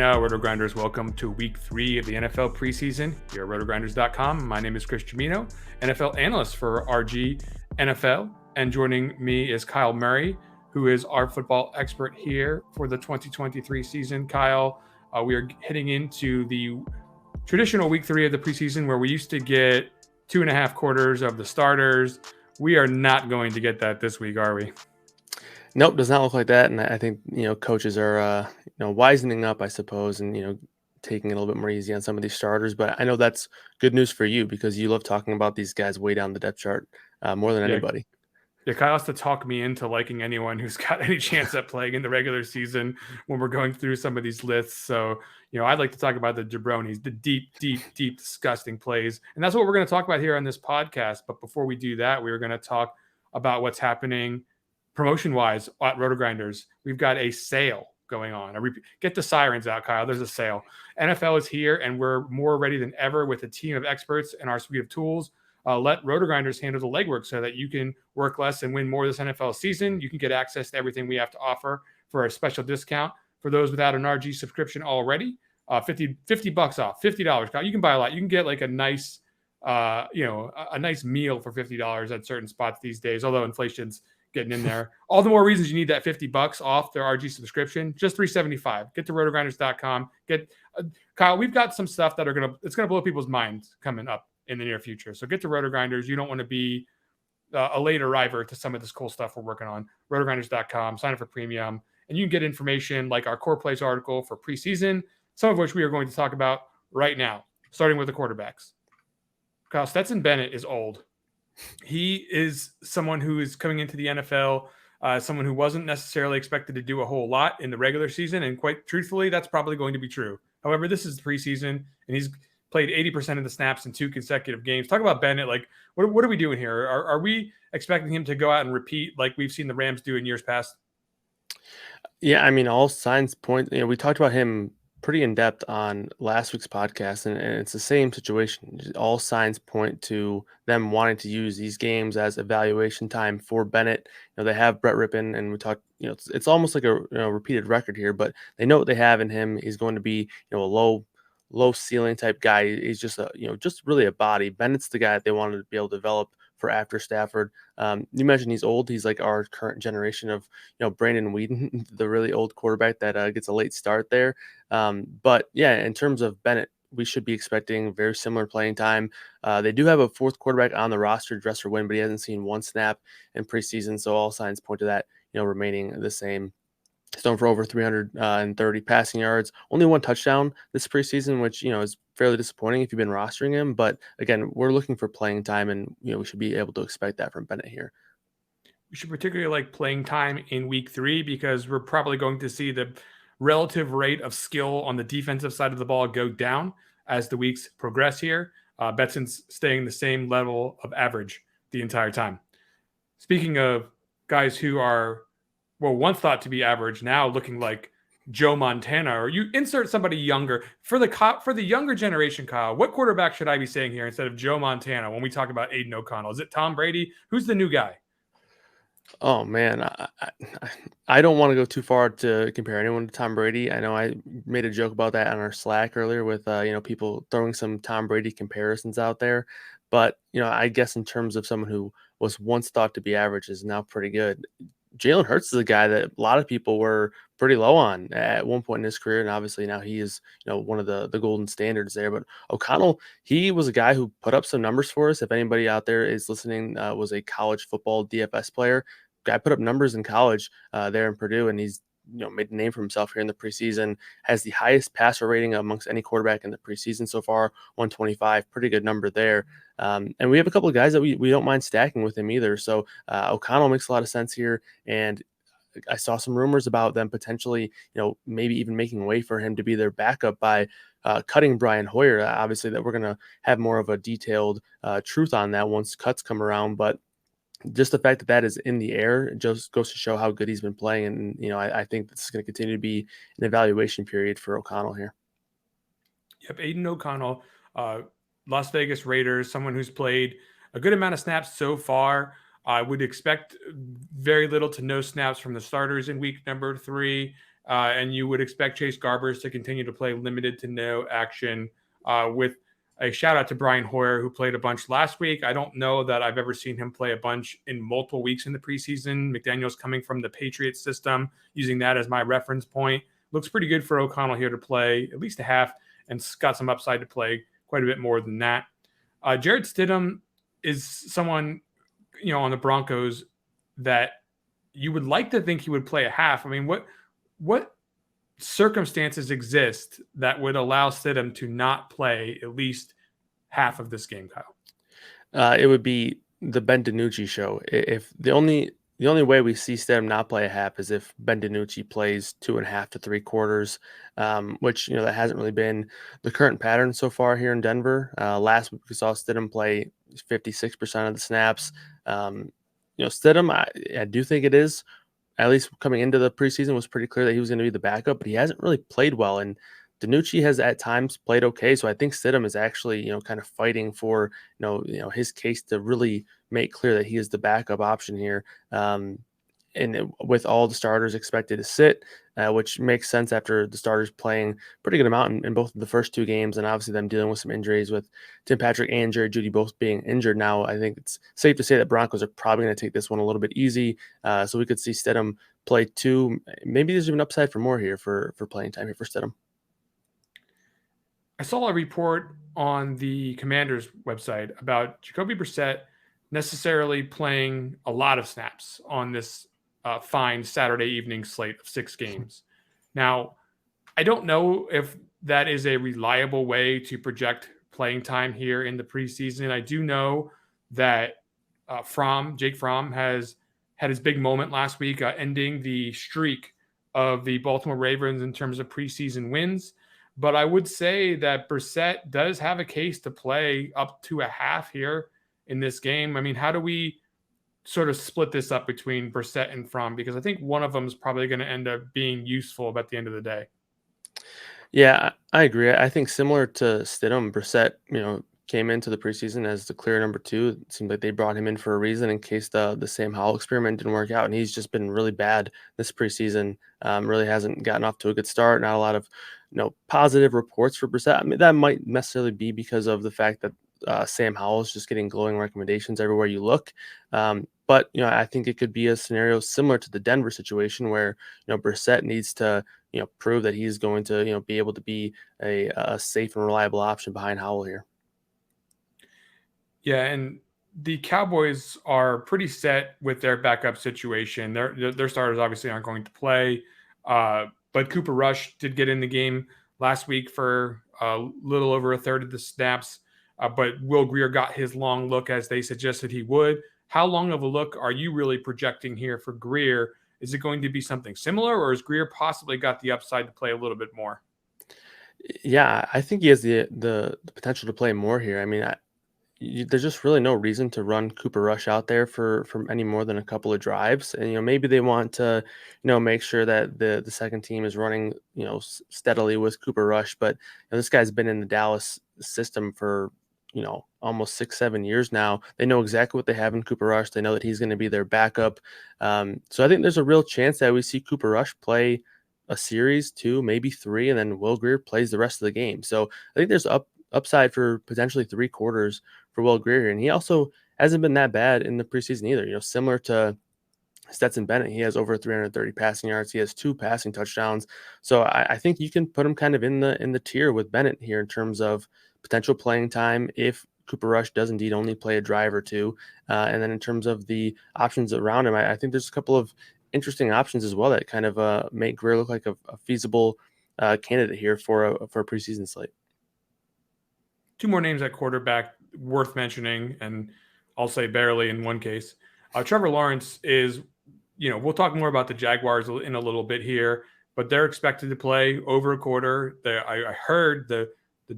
Gimino, RotoGrinders. Welcome to week 3 of the NFL preseason here at RotoGrinders.com. My name is Chris Gimino, NFL analyst for RG NFL. And joining me is Kyle Murray, who is our football expert here for the 2023 season. Kyle, we are heading into the traditional week 3 of the preseason where we used to get 2.5 quarters of the starters. We are not going to get that this week, are we? Nope, does not look like that. And I think, coaches are, wisening up, I suppose, and, taking it a little bit more easy on some of these starters. But I know that's good news for you because you love talking about these guys way down the depth chart more than anybody. Yeah, Kyle has to talk me into liking anyone who's got any chance at playing in the regular season when we're going through some of these lists. So, I'd like to talk about the jabronis, the deep, disgusting plays. And that's what we're going to talk about here on this podcast. But before we do that, we're going to talk about what's happening promotion-wise at RotoGrinders. We've got a sale going on. Get the sirens out, Kyle. There's a sale. NFL is here, and we're more ready than ever with a team of experts and our suite of tools. Let RotoGrinders handle the legwork so that you can work less and win more this NFL season. You can get access to everything we have to offer for a special discount for those without an RG subscription already. $50 off, $50. Kyle, you can buy a lot. You can get like a nice, a nice meal for $50 at certain spots these days. Although inflation's getting in there. All the more reasons you need that $50 off their RG subscription. Just $375. Get to rotogrinders.com. Kyle, we've got some stuff that it's gonna blow people's minds coming up in the near future. So get to RotoGrinders. You don't want to be a late arriver to some of this cool stuff we're working on. rotogrinders.com. Sign up for premium, and you can get information like our core plays article for preseason, some of which we are going to talk about right now, starting with the quarterbacks. Kyle, Stetson Bennett is old. He is someone who is coming into the NFL, someone who wasn't necessarily expected to do a whole lot in the regular season. And quite truthfully, that's probably going to be true. However, this is the preseason, and he's played 80% of the snaps in 2 consecutive games. Talk about Bennett. Like, what are we doing here? Are we expecting him to go out and repeat like we've seen the Rams do in years past? Yeah, I mean, all signs point, we talked about him pretty in depth on last week's podcast, and it's the same situation. All signs point to them wanting to use these games as evaluation time for Bennett. They have Brett Rippon, and we talked, it's almost like a repeated record here, but they know what they have in him. He's going to be, a low ceiling type guy. He's just just really a body. Bennett's the guy that they wanted to be able to develop for after Stafford. You mentioned he's old. He's like our current generation of, Brandon Whedon, the really old quarterback that gets a late start there. But yeah, in terms of Bennett, we should be expecting very similar playing time. They do have a 4th quarterback on the roster, Dresser Wynn, but he hasn't seen 1 snap in preseason. So all signs point to that, remaining the same. He's thrown for over 330 passing yards, only 1 touchdown this preseason, which, is fairly disappointing if you've been rostering him. But again, we're looking for playing time, and, we should be able to expect that from Bennett here. We should particularly like playing time in week 3 because we're probably going to see the relative rate of skill on the defensive side of the ball go down as the weeks progress here. Betson's staying the same level of average the entire time. Speaking of guys who are, once thought to be average, now looking like Joe Montana, or you insert somebody younger for the younger generation. Kyle, what quarterback should I be saying here instead of Joe Montana when we talk about Aiden O'Connell? Is it Tom Brady? Who's the new guy? Oh man, I don't want to go too far to compare anyone to Tom Brady. I know I made a joke about that on our Slack earlier with people throwing some Tom Brady comparisons out there, but I guess in terms of someone who was once thought to be average is now pretty good. Jalen Hurts is a guy that a lot of people were pretty low on at one point in his career, and obviously now he is, one of the golden standards there. But O'Connell, he was a guy who put up some numbers for us. If anybody out there is listening, was a college football DFS player, guy put up numbers in college there in Purdue, and he's made a name for himself here in the preseason. Has the highest passer rating amongst any quarterback in the preseason so far, 125. Pretty good number there. And we have a couple of guys that we don't mind stacking with him either. So O'Connell makes a lot of sense here. And I saw some rumors about them potentially, maybe even making way for him to be their backup by cutting Brian Hoyer. Obviously, that we're going to have more of a detailed truth on that once cuts come around. But just the fact that that is in the air just goes to show how good he's been playing. And, I think this is going to continue to be an evaluation period for O'Connell here. Yep. Aiden O'Connell, Las Vegas Raiders, someone who's played a good amount of snaps so far. I would expect very little to no snaps from the starters in week number 3. and you would expect Chase Garbers to continue to play limited to no action, with a shout out to Brian Hoyer, who played a bunch last week. I don't know that I've ever seen him play a bunch in multiple weeks in the preseason. McDaniel's coming from the Patriots system, using that as my reference point. Looks pretty good for O'Connell here to play at least a half, and got some upside to play quite a bit more than that. Jared Stidham is someone, on the Broncos that you would like to think he would play a half. I mean, what circumstances exist that would allow Stidham to not play at least half of this game, Kyle? It would be the Ben DiNucci show. If the only way we see Stidham not play a half is if Ben DiNucci plays 2.5 to 3/4, which that hasn't really been the current pattern so far here in Denver. Last week we saw Stidham play 56% of the snaps. Stidham, I do think it is, at least coming into the preseason, was pretty clear that he was going to be the backup, but he hasn't really played well. And DiNucci has at times played okay. So I think Stidham is actually, kind of fighting for, his case to really make clear that he is the backup option here. With all the starters expected to sit, which makes sense after the starters playing pretty good amount in both of the first two games, and obviously them dealing with some injuries with Tim Patrick and Jerry Jeudy both being injured now. I think it's safe to say that Broncos are probably going to take this one a little bit easy. So we could see Stidham play 2. Maybe there's even upside for more here for playing time here for Stidham. I saw a report on the Commanders website about Jacoby Brissett necessarily playing a lot of snaps on this fine Saturday evening slate of 6 games. Now, I don't know if that is a reliable way to project playing time here in the preseason. I do know that Jake Fromm has had his big moment last week, ending the streak of the Baltimore Ravens in terms of preseason wins. But I would say that Brissett does have a case to play up to a half here in this game. I mean, how do we sort of split this up between Brissett and Fromm? Because I think one of them is probably going to end up being useful at the end of the day. Yeah, I agree. I think similar to Stidham, Brissett, came into the preseason as the clear number 2. It seemed like they brought him in for a reason in case the Sam Howell experiment didn't work out, and he's just been really bad this preseason. Really hasn't gotten off to a good start. Not a lot of positive reports for Brissett. I mean, that might necessarily be because of the fact that Sam Howell is just getting glowing recommendations everywhere you look. But I think it could be a scenario similar to the Denver situation where Brissett needs to prove that he's going to be able to be a safe and reliable option behind Howell here. Yeah, and the Cowboys are pretty set with their backup situation. Their starters obviously aren't going to play, but Cooper Rush did get in the game last week for a little over a third of the snaps. But Will Grier got his long look as they suggested he would. How long of a look are you really projecting here for Grier? Is it going to be something similar, or has Grier possibly got the upside to play a little bit more? Yeah, I think he has the potential to play more here. I mean, there's just really no reason to run Cooper Rush out there for any more than a couple of drives. And, maybe they want to, make sure that the second team is running, steadily with Cooper Rush. But this guy's been in the Dallas system for, almost 6-7 years now. They know exactly what they have in Cooper Rush. They know that he's going to be their backup. So I think there's a real chance that we see Cooper Rush play a series, 2, maybe 3, and then Will Grier plays the rest of the game. So I think there's upside for potentially 3/4 for Will Grier. And he also hasn't been that bad in the preseason either. Similar to Stetson Bennett, he has over 330 passing yards. He has 2 passing touchdowns. So I think you can put him kind of in the tier with Bennett here in terms of potential playing time if Cooper Rush does indeed only play a drive or 2. And then in terms of the options around him, I think there's a couple of interesting options as well that kind of make Grier look like a feasible candidate here for a preseason slate. 2 more names at quarterback worth mentioning, and I'll say barely in one case. Trevor Lawrence is, we'll talk more about the Jaguars in a little bit here, but they're expected to play over a quarter. I heard the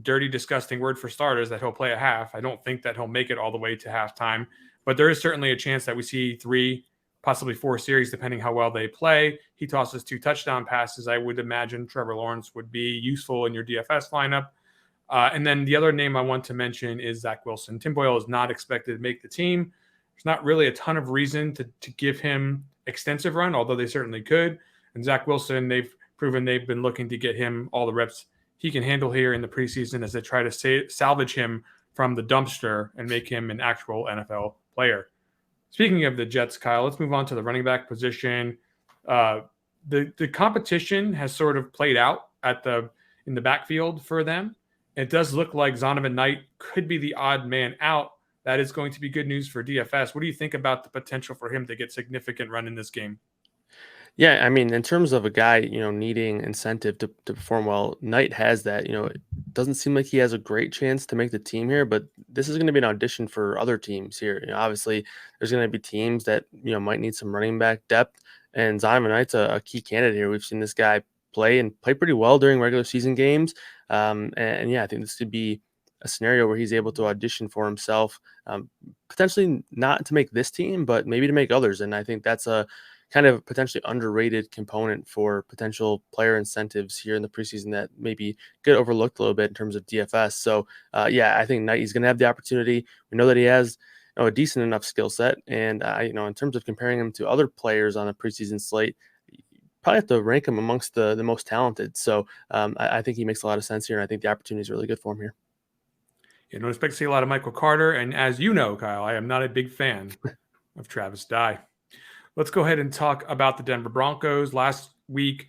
dirty, disgusting word for starters that he'll play a half. I don't think that he'll make it all the way to halftime, but there is certainly a chance that we see 3, possibly 4 series, depending how well they play. He tosses 2 touchdown passes. I would imagine Trevor Lawrence would be useful in your DFS lineup. And then the other name I want to mention is Zach Wilson. Tim Boyle is not expected to make the team. There's not really a ton of reason to give him extensive run, although they certainly could. And Zach Wilson, they've proven they've been looking to get him all the reps he can handle here in the preseason as they try to salvage him from the dumpster and make him an actual NFL player. Speaking of the Jets, Kyle, let's move on to the running back position. The competition has sort of played out in the backfield for them. It does look like Zonovan Knight could be the odd man out. That is going to be good news for DFS. What do you think about the potential for him to get significant run in this game? Yeah, I mean, in terms of a guy, needing incentive to perform well, Knight has that. It doesn't seem like he has a great chance to make the team here, but this is going to be an audition for other teams here. Obviously, there's going to be teams that might need some running back depth, and Zonovan Knight's a key candidate here. We've seen this guy play pretty well during regular season games, and yeah, I think this could be a scenario where he's able to audition for himself, potentially not to make this team, but maybe to make others, and I think that's a kind of potentially underrated component for potential player incentives here in the preseason that maybe get overlooked a little bit in terms of DFS. So yeah, I think Knight is going to have the opportunity. We know that he has a decent enough skill set, and in terms of comparing him to other players on a preseason slate, probably have to rank him amongst the most talented. So I think he makes a lot of sense here, and I think the opportunity is really good for him here. You don't expect to see a lot of Michael Carter, and as you know, Kyle, I am not a big fan of Travis Dye. Let's go ahead and talk about the Denver Broncos. Last week,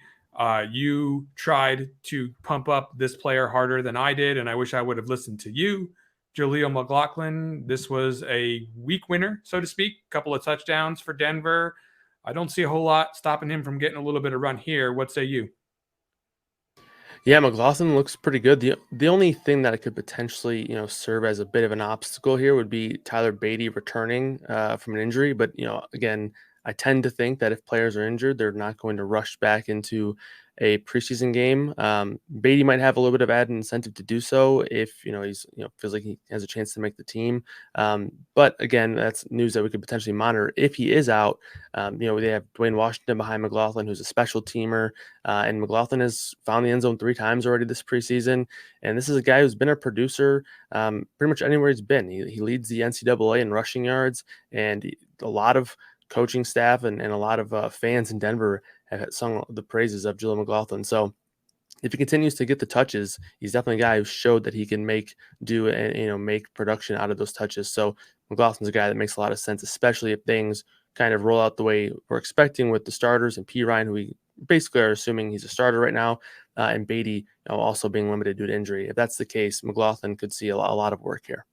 you tried to pump up this player harder than I did, and I wish I would have listened to you. Jaleel McLaughlin, this was a week winner, so to speak. A couple of touchdowns for Denver. I don't see a whole lot stopping him from getting a little bit of run here. What say you? Yeah, McLaughlin looks pretty good. The only thing that it could potentially, serve as a bit of an obstacle here would be Tyler Beatty returning from an injury. But, again, I tend to think that if players are injured, they're not going to rush back into a preseason game. Beatty might have a little bit of added incentive to do so if he's feels like he has a chance to make the team. But again, that's news that we could potentially monitor if he is out. They have Dwayne Washington behind McLaughlin, who's a special teamer, and McLaughlin has found the end zone 3 times already this preseason. And this is a guy who's been a producer pretty much anywhere he's been. He leads the NCAA in rushing yards, and a lot of coaching staff and a lot of fans in Denver have sung the praises of Jaleel McLaughlin. So if he continues to get the touches, he's definitely a guy who showed that he can make production out of those touches. So McLaughlin's a guy that makes a lot of sense, especially if things kind of roll out the way we're expecting with the starters and P. Ryan, who we basically are assuming he's a starter right now, and Beatty also being limited due to injury. If that's the case, McLaughlin could see a lot of work here.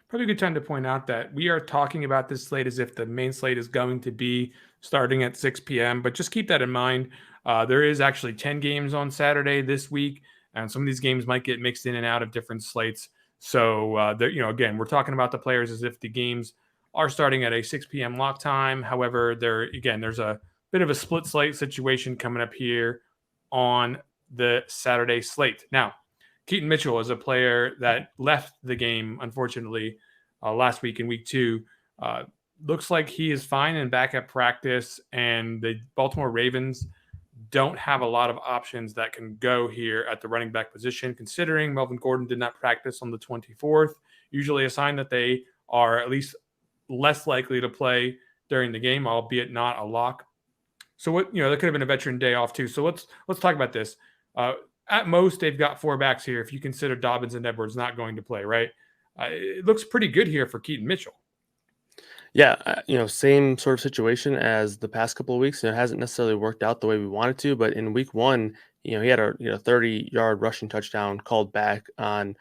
Probably a good time to point out that we are talking about this slate as if the main slate is going to be starting at 6 p.m. But just keep that in mind. There is actually 10 games on Saturday this week, and some of these games might get mixed in and out of different slates. So, again, we're talking about the players as if the games are starting at a 6 p.m. lock time. However, there's a bit of a split slate situation coming up here on the Saturday slate. Now, Keaton Mitchell is a player that left the game, unfortunately, last week in week 2. Looks like he is fine and back at practice, and the Baltimore Ravens don't have a lot of options that can go here at the running back position, considering Melvin Gordon did not practice on the 24th, usually a sign that they are at least less likely to play during the game, albeit not a lock. So there could have been a veteran day off too. So let's talk about this. At most, they've got 4 backs here if you consider Dobbins and Edwards not going to play, right? It looks pretty good here for Keaton Mitchell. Yeah, same sort of situation as the past couple of weeks. It hasn't necessarily worked out the way we wanted to, but in week 1, he had a 30-yard rushing touchdown called back on,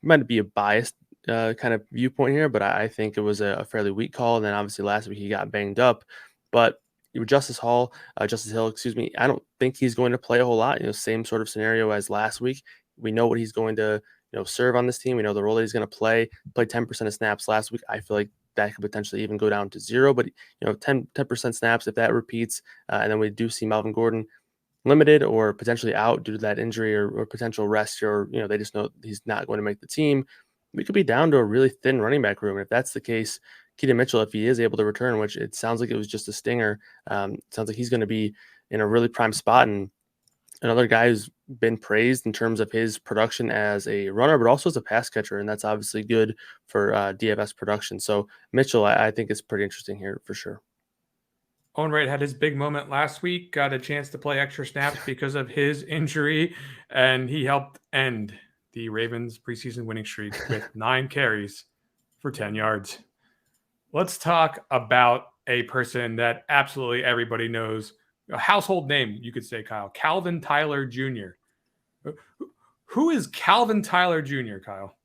might be a biased kind of viewpoint here, but I think it was a fairly weak call. And then obviously last week he got banged up, but Justice Hill, excuse me. I don't think he's going to play a whole lot. Same sort of scenario as last week. We know what he's going to serve on this team. We know the role that he's going to play. Played 10% of snaps last week. I feel like that could potentially even go down to 0. But 10% snaps if that repeats, and then we do see Melvin Gordon limited or potentially out due to that injury or potential rest, or they just know he's not going to make the team. We could be down to a really thin running back room. And if that's the case, Keaton Mitchell, if he is able to return, which it sounds like it was just a stinger, it sounds like he's going to be in a really prime spot. And another guy who's been praised in terms of his production as a runner, but also as a pass catcher. And that's obviously good for DFS production. So Mitchell, I think is pretty interesting here for sure. Owen Wright had his big moment last week, got a chance to play extra snaps because of his injury, and he helped end the Ravens preseason winning streak with 9 carries for 10 yards. Let's talk about a person that absolutely everybody knows, a household name, you could say, Kyle. Calvin Tyler Jr. Who is Calvin Tyler Jr., Kyle?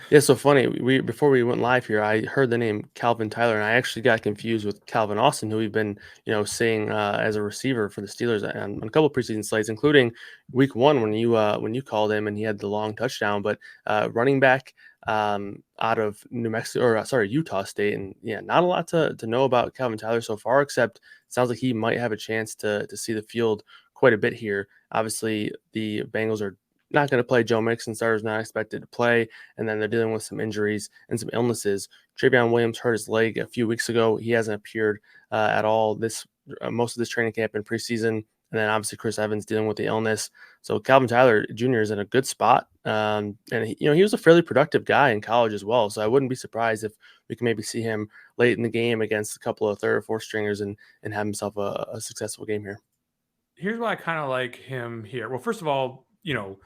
Yeah, so funny. We before we went live here, I heard the name Calvin Tyler, and I actually got confused with Calvin Austin, who we've been, seeing as a receiver for the Steelers on a couple preseason slates, including Week 1 when you called him and he had the long touchdown. But running back out of New Mexico, or sorry, Utah State, and yeah, not a lot to know about Calvin Tyler so far, except it sounds like he might have a chance to see the field quite a bit here. Obviously, the Bengals are not going to play Joe Mixon. Starter's not expected to play, and then they're dealing with some injuries and some illnesses. Travion Williams hurt his leg a few weeks ago. He hasn't appeared at all most of this training camp in preseason. And then obviously Chris Evans dealing with the illness. So Calvin Tyler Jr. is in a good spot. And he was a fairly productive guy in college as well. So I wouldn't be surprised if we can maybe see him late in the game against a couple of third or fourth stringers and have himself a successful game here. Here's why I kind of like him here. Well, first of all, you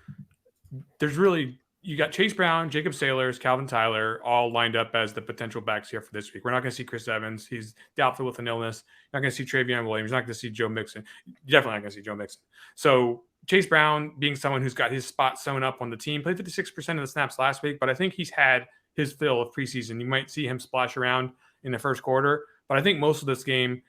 got Chase Brown, Jacob Sailors, Calvin Tyler all lined up as the potential backs here for this week. We're not going to see Chris Evans. He's doubtful with an illness. You're not going to see Travion Williams. You're not going to see Joe Mixon. You're definitely not going to see Joe Mixon. So Chase Brown, being someone who's got his spot sewn up on the team, played 56% of the snaps last week, but I think he's had his fill of preseason. You might see him splash around in the first quarter, but I think most of this game,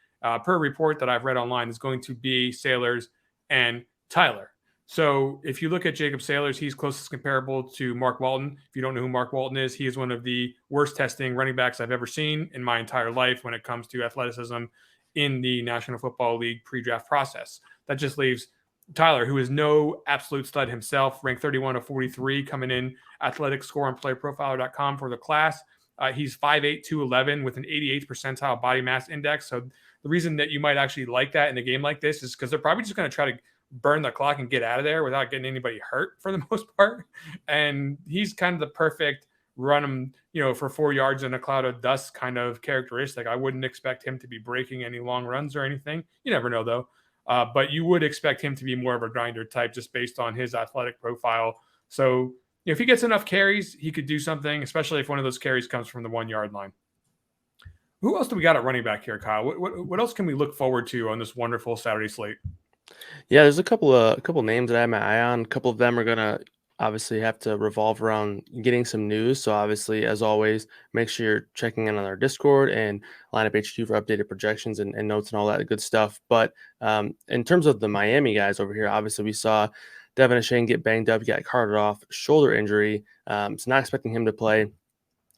per report that I've read online, is going to be Sailors and Tyler. So if you look at Jacob Sailors, he's closest comparable to Mark Walton. If you don't know who Mark Walton is, he is one of the worst testing running backs I've ever seen in my entire life when it comes to athleticism in the National Football League pre-draft process. That just leaves Tyler, who is no absolute stud himself, ranked 31 of 43, coming in athletic score on playerprofiler.com for the class. He's 5'8", 211 with an 88th percentile body mass index. So the reason that you might actually like that in a game like this is because they're probably just going to try to burn the clock and get out of there without getting anybody hurt for the most part. And he's kind of the perfect run him, for 4 yards in a cloud of dust kind of characteristic. I wouldn't expect him to be breaking any long runs or anything. You never know though. But you would expect him to be more of a grinder type just based on his athletic profile. So if he gets enough carries, he could do something, especially if one of those carries comes from the 1 yard line. Who else do we got at running back here, Kyle? What else can we look forward to on this wonderful Saturday slate? Yeah, there's a couple names that I have my eye on. A couple of them are gonna obviously have to revolve around getting some news. So obviously, as always, make sure you're checking in on our Discord and Lineup HQ for updated projections and notes and all that good stuff. But in terms of the Miami guys over here, obviously we saw Devin Achane get banged up, he got carted off, shoulder injury. So not expecting him to play.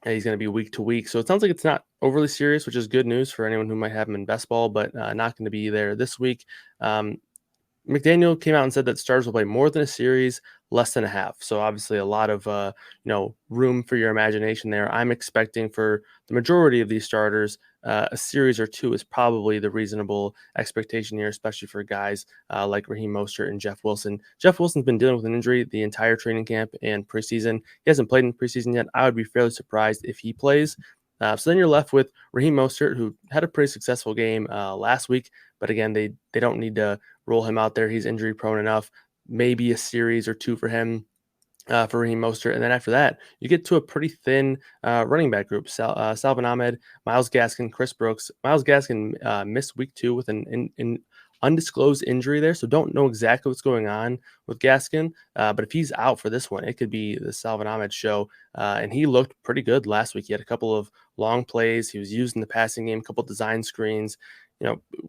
He's going to be week to week. So it sounds like it's not overly serious, which is good news for anyone who might have him in best ball, but not going to be there this week. McDaniel came out and said that starters will play more than a series, less than a half. So obviously a lot of room for your imagination there. I'm expecting for the majority of these starters, a series or two is probably the reasonable expectation here, especially for guys like Raheem Mostert and Jeff Wilson. Jeff Wilson's been dealing with an injury the entire training camp and preseason. He hasn't played in preseason yet. I would be fairly surprised if he plays. So then you're left with Raheem Mostert, who had a pretty successful game last week. But again, they don't need to roll him out there. He's injury prone enough. Maybe a series or two for him, for Raheem Mostert. And then after that, you get to a pretty thin running back group. Salvon Ahmed, Myles Gaskin, Chris Brooks. Myles Gaskin missed week 2 with an undisclosed injury there. So don't know exactly what's going on with Gaskin. But if he's out for this one, it could be the Salvon Ahmed show. And he looked pretty good last week. He had a couple of long plays. He was used in the passing game, a couple design screens.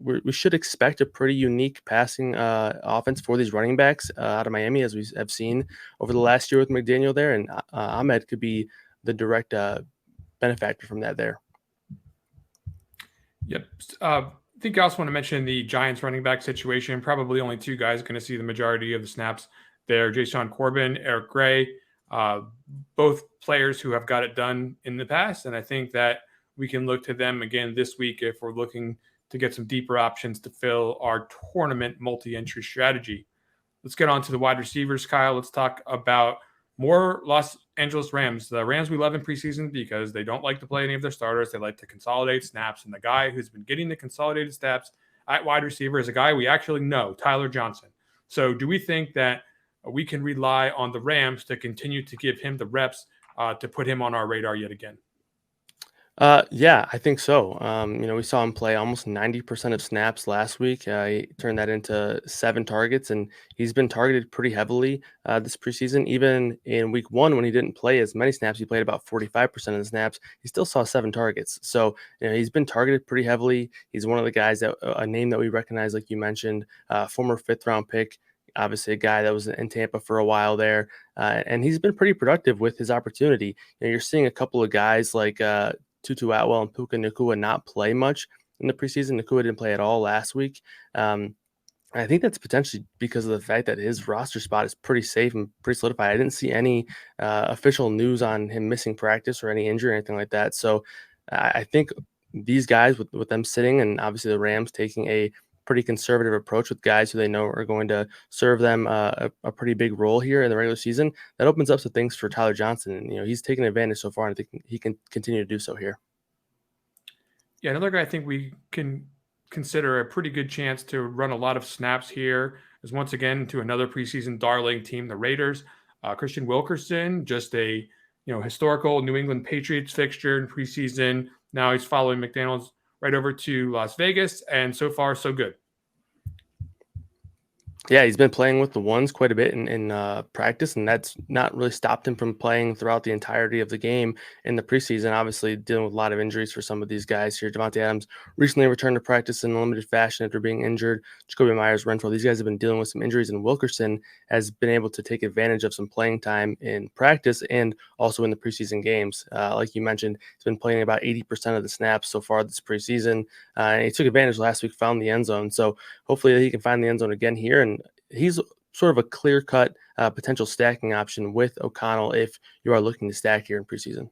We should expect a pretty unique passing offense for these running backs out of Miami, as we have seen over the last year with McDaniel there. And Ahmed could be the direct benefactor from that there. Yep. I think I also want to mention the Giants running back situation. Probably only 2 guys going to see the majority of the snaps there. Jashaun Corbin, Eric Gray, both players who have got it done in the past. And I think that we can look to them again this week if we're looking to get some deeper options to fill our tournament multi-entry strategy. Let's get on to the wide receivers, Kyle. Let's talk about more Los Angeles Rams. The Rams we love in preseason because they don't like to play any of their starters. They like to consolidate snaps. And the guy who's been getting the consolidated snaps at wide receiver is a guy we actually know, Tyler Johnson. So do we think that we can rely on the Rams to continue to give him the reps to put him on our radar yet again? Yeah, I think so. We saw him play almost 90% of snaps last week. He turned that into 7 targets, and he's been targeted pretty heavily this preseason. Even in week 1, when he didn't play as many snaps, he played about 45% of the snaps. He still saw 7 targets. So, he's been targeted pretty heavily. He's one of the guys that a name that we recognize, like you mentioned, former 5th-round pick. Obviously, a guy that was in Tampa for a while there, and he's been pretty productive with his opportunity. You're seeing a couple of guys like Tutu Atwell and Puka Nacua not play much in the preseason. Nacua didn't play at all last week. I think that's potentially because of the fact that his roster spot is pretty safe and pretty solidified. I didn't see any official news on him missing practice or any injury or anything like that. So I think these guys, with them sitting, and obviously the Rams taking a pretty conservative approach with guys who they know are going to serve them a pretty big role here in the regular season, that opens up some things for Tyler Johnson. And, he's taken advantage so far, and I think he can continue to do so here. Yeah, another guy I think we can consider a pretty good chance to run a lot of snaps here is once again to another preseason darling team, the Raiders. Christian Wilkerson, just a historical New England Patriots fixture in preseason. Now he's following McDaniels right over to Las Vegas, and so far so good. Yeah, he's been playing with the ones quite a bit in practice, and that's not really stopped him from playing throughout the entirety of the game in the preseason. Obviously, dealing with a lot of injuries for some of these guys here. Devontae Adams recently returned to practice in a limited fashion after being injured. Jacoby Myers, Renfrow, these guys have been dealing with some injuries, and Wilkerson has been able to take advantage of some playing time in practice and also in the preseason games. Like you mentioned, he's been playing about 80% of the snaps so far this preseason, and he took advantage last week, found the end zone. So hopefully he can find the end zone again here, and he's sort of a clear-cut potential stacking option with O'Connell if you are looking to stack here in preseason.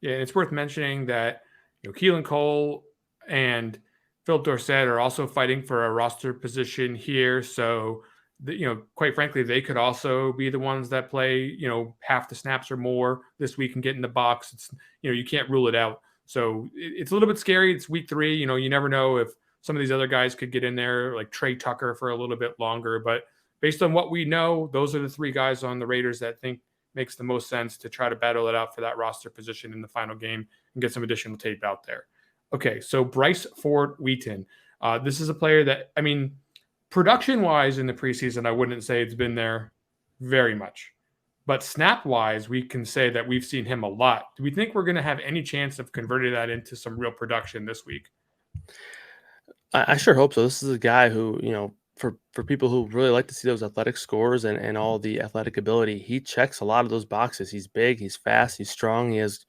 Yeah, and it's worth mentioning that Keelan Cole and Phil Dorsett are also fighting for a roster position here. So, quite frankly, they could also be the ones that play, half the snaps or more this week and get in the box. It's, you can't rule it out. So it's a little bit scary. It's week 3. You never know if some of these other guys could get in there, like Trey Tucker, for a little bit longer. But based on what we know, those are the 3 guys on the Raiders that think makes the most sense to try to battle it out for that roster position in the final game and get some additional tape out there. Okay, so Bryce Ford Wheaton. This is a player that, production-wise in the preseason, I wouldn't say it's been there very much. But snap-wise, we can say that we've seen him a lot. Do we think we're going to have any chance of converting that into some real production this week? I sure hope so. This is a guy who, for people who really like to see those athletic scores and all the athletic ability, he checks a lot of those boxes. He's big, he's fast, he's strong. He has,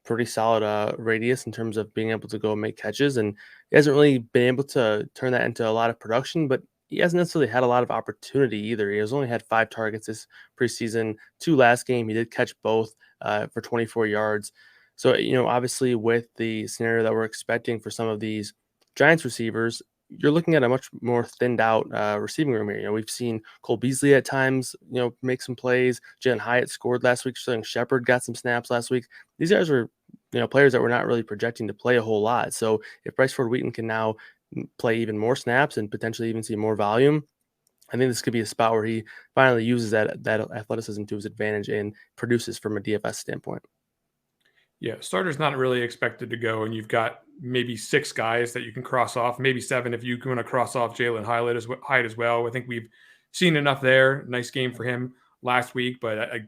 pretty solid radius in terms of being able to go make catches. And he hasn't really been able to turn that into a lot of production, but he hasn't necessarily had a lot of opportunity either. He has only had 5 targets this preseason, 2 last game. He did catch both for 24 yards. So, obviously with the scenario that we're expecting for some of these Giants receivers, you're looking at a much more thinned out receiving room here. We've seen Cole Beasley at times, make some plays. Jalen Hyatt scored last week. Sterling Shepard got some snaps last week. These guys were, players that we're not really projecting to play a whole lot. So if Bryce Ford Wheaton can now play even more snaps and potentially even see more volume, I think this could be a spot where he finally uses that athleticism to his advantage and produces from a DFS standpoint. Yeah, starter's not really expected to go, and you've got maybe 6 guys that you can cross off, maybe 7 if you want to cross off Jalen Hyatt as well. I think we've seen enough there. Nice game for him last week, but I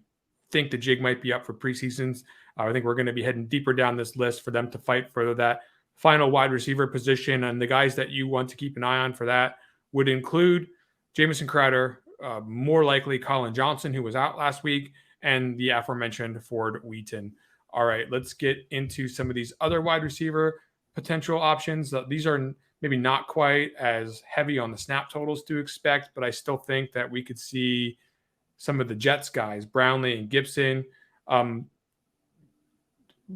think the jig might be up for preseasons. I think we're going to be heading deeper down this list for them to fight for that final wide receiver position, and the guys that you want to keep an eye on for that would include Jamison Crowder, more likely Colin Johnson, who was out last week, and the aforementioned Ford Wheaton. All right, let's get into some of these other wide receiver potential options. These are maybe not quite as heavy on the snap totals to expect, but I still think that we could see some of the Jets guys, Brownlee and Gibson.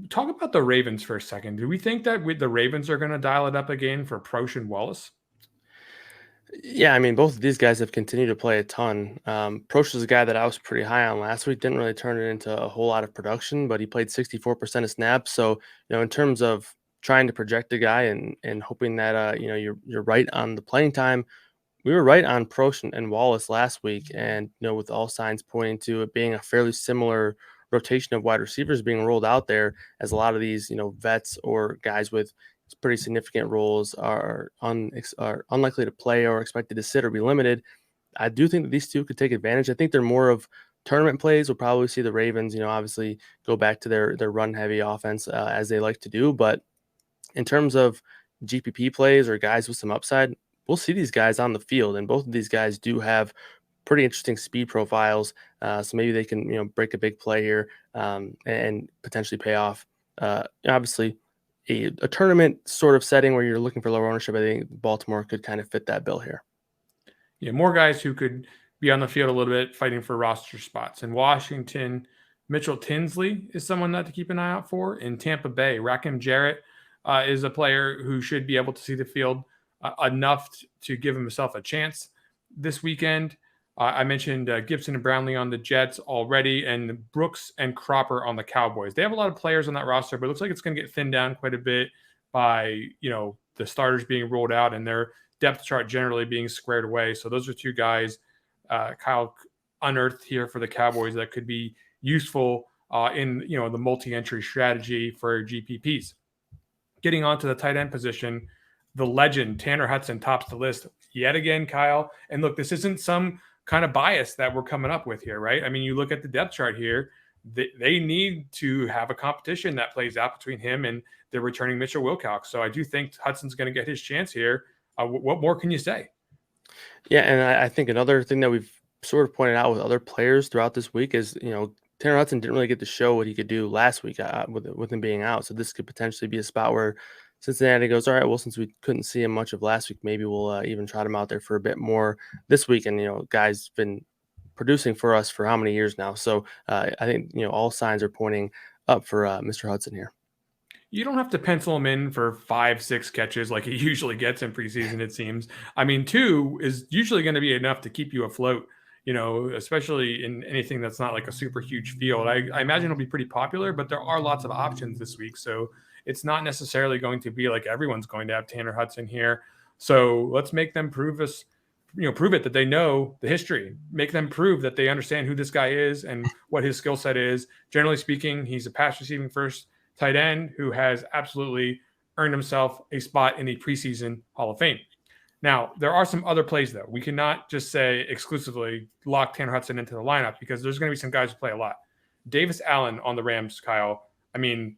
Talk about the Ravens for a second. Do we think that the Ravens are going to dial it up again for Proche and Wallace? Yeah, both of these guys have continued to play a ton. Proche is a guy that I was pretty high on last week. Didn't really turn it into a whole lot of production, but he played 64% of snaps. So, in terms of trying to project a guy and hoping that you're right on the playing time. We were right on Prost and Wallace last week, and with all signs pointing to it being a fairly similar rotation of wide receivers being rolled out there, as a lot of these vets or guys with pretty significant roles are unlikely to play or expected to sit or be limited. I do think that these two could take advantage. I think they're more of tournament plays. We'll probably see the Ravens, obviously go back to their run heavy offense as they like to do. But in terms of GPP plays or guys with some upside, we'll see these guys on the field, and both of these guys do have pretty interesting speed profiles. So maybe they can break a big play here and potentially pay off. Obviously, a tournament sort of setting where you're looking for lower ownership, I think Baltimore could kind of fit that bill here. Yeah, more guys who could be on the field a little bit fighting for roster spots. In Washington, Mitchell Tinsley is someone not to keep an eye out for. In Tampa Bay, Rakim Jarrett is a player who should be able to see the field enough to give himself a chance this weekend. I mentioned Gibson and Brownlee on the Jets already, and Brooks and Cropper on the Cowboys. They have a lot of players on that roster, but it looks like it's going to get thinned down quite a bit by the starters being rolled out and their depth chart generally being squared away. So those are two guys Kyle unearthed here for the Cowboys that could be useful in the multi-entry strategy for GPPs. Getting onto the tight end position, the legend Tanner Hudson tops the list yet again, Kyle. And look, this isn't some kind of bias that we're coming up with here, right? I mean, you look at the depth chart here, they need to have a competition that plays out between him and the returning Mitchell Wilcox. So I do think Hudson's going to get his chance here. What more can you say? Yeah, and I think another thing that we've sort of pointed out with other players throughout this week is, Tanner Hudson didn't really get to show what he could do last week with him being out. So this could potentially be a spot where Cincinnati goes, all right, well, since we couldn't see him much of last week, maybe we'll even trot him out there for a bit more this week. And, guy's been producing for us for how many years now. So I think, all signs are pointing up for Mr. Hudson here. You don't have to pencil him in for 5-6 catches like he usually gets in preseason, it seems. I mean, 2 is usually going to be enough to keep you afloat, especially in anything that's not like a super huge field. I imagine it'll be pretty popular, but there are lots of options this week. So it's not necessarily going to be like everyone's going to have Tanner Hudson here. So let's make them prove it that they know the history, make them prove that they understand who this guy is and what his skill set is. Generally speaking, he's a pass receiving first tight end who has absolutely earned himself a spot in the preseason Hall of Fame. Now, there are some other plays, though. We cannot just say exclusively lock Tanner Hudson into the lineup because there's going to be some guys who play a lot. Davis Allen on the Rams, Kyle. I mean,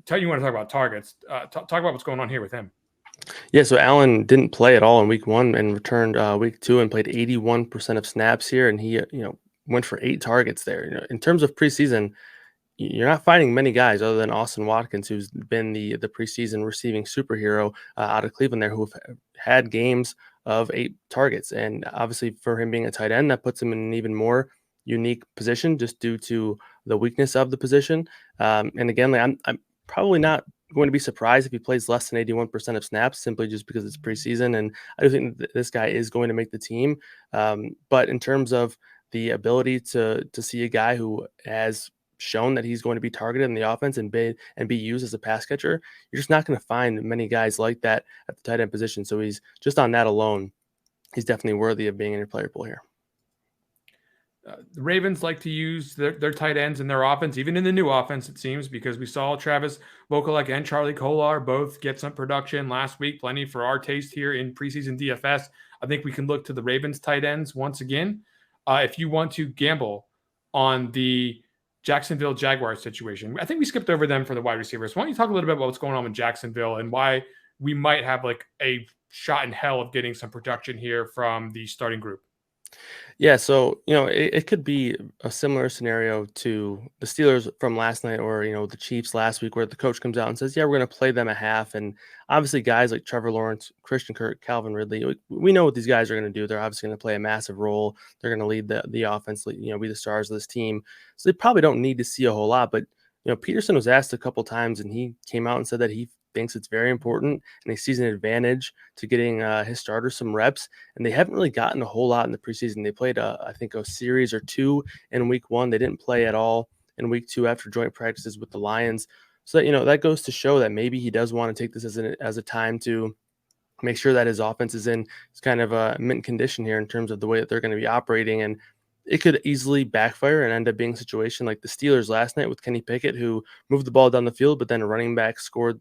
tell you want to talk about targets. Talk about what's going on here with him. Yeah, so Allen didn't play at all in week 1 and returned week 2 and played 81% of snaps here, and he went for 8 targets there. In terms of preseason, you're not finding many guys other than Austin Watkins, who's been the preseason receiving superhero out of Cleveland there, who have had games of 8 targets. And obviously for him being a tight end, that puts him in an even more unique position just due to the weakness of the position. And again, I'm probably not going to be surprised if he plays less than 81% of snaps simply just because it's preseason. And I do think that this guy is going to make the team. But in terms of the ability to see a guy who has shown that he's going to be targeted in the offense and be used as a pass catcher, you're just not going to find many guys like that at the tight end position. So he's just on that alone, he's definitely worthy of being in your player pool here. The Ravens like to use their tight ends in their offense, even in the new offense, it seems, because we saw Travis Vokolek and Charlie Kolar both get some production last week, plenty for our taste here in preseason DFS. I think we can look to the Ravens tight ends once again. If you want to gamble on the Jacksonville Jaguars situation, I think we skipped over them for the wide receivers. Why don't you talk a little bit about what's going on with Jacksonville and why we might have like a shot in hell of getting some production here from the starting group? Yeah, so it could be a similar scenario to the Steelers from last night, or the Chiefs last week, where the coach comes out and says, "Yeah, we're going to play them a half." And obviously, guys like Trevor Lawrence, Christian Kirk, Calvin Ridley, we know what these guys are going to do. They're obviously going to play a massive role. They're going to lead the offense, be the stars of this team. So they probably don't need to see a whole lot. But Peterson was asked a couple times, and he came out and said that he thinks it's very important and he sees an advantage to getting his starters some reps. And they haven't really gotten a whole lot in the preseason. They played, I think, a series or 2 in week 1. They didn't play at all in week 2 after joint practices with the Lions. So that, that goes to show that maybe he does want to take this as a time to make sure that his offense is in kind of a mint condition here in terms of the way that they're going to be operating. And it could easily backfire and end up being a situation like the Steelers last night with Kenny Pickett, who moved the ball down the field, but then a running back scored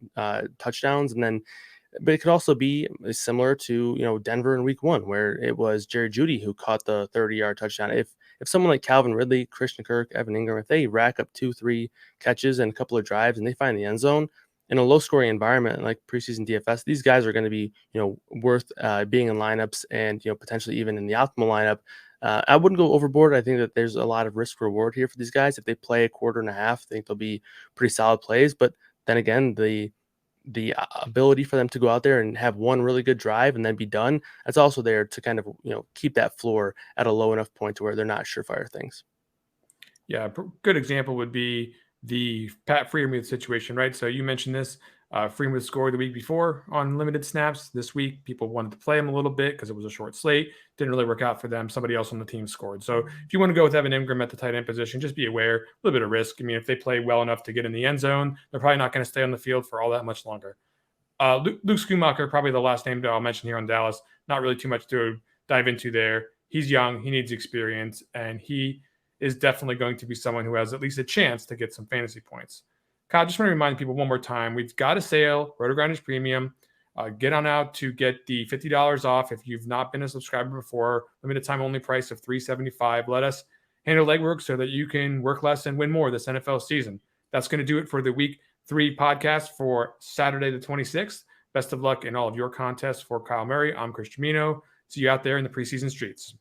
touchdowns. But it could also be similar to, Denver in week 1, where it was Jerry Jeudy who caught the 30-yard touchdown. If someone like Calvin Ridley, Christian Kirk, Evan Ingram, if they rack up 2-3 catches and a couple of drives and they find the end zone in a low-scoring environment like preseason DFS, these guys are going to be, worth being in lineups and, potentially even in the optimal lineup. I wouldn't go overboard. I think that there's a lot of risk reward here for these guys. If they play a quarter and a half, I think they'll be pretty solid plays. But then again, the ability for them to go out there and have one really good drive and then be done, that's also there to kind of, keep that floor at a low enough point to where they're not surefire things. Yeah, good example would be the Pat Freiermuth situation, right? So you mentioned this. Freiermuth scored the week before on limited snaps. This week, people wanted to play him a little bit because it was a short slate. Didn't really work out for them. Somebody else on the team scored. So if you want to go with Evan Ingram at the tight end position, just be aware, a little bit of risk. I mean, if they play well enough to get in the end zone, they're probably not going to stay on the field for all that much longer. Luke Schumacher, probably the last name that I'll mention here on Dallas. Not really too much to dive into there. He's young. He needs experience, and he is definitely going to be someone who has at least a chance to get some fantasy points. Kyle, just want to remind people one more time, we've got a sale, RotoGrinders Premium. Get on out to get the $50 off if you've not been a subscriber before. Limited time only price of $375. Let us handle legwork so that you can work less and win more this NFL season. That's going to do it for the Week 3 podcast for Saturday the 26th. Best of luck in all of your contests. For Kyle Murray, I'm Chris Gimino. See you out there in the preseason streets.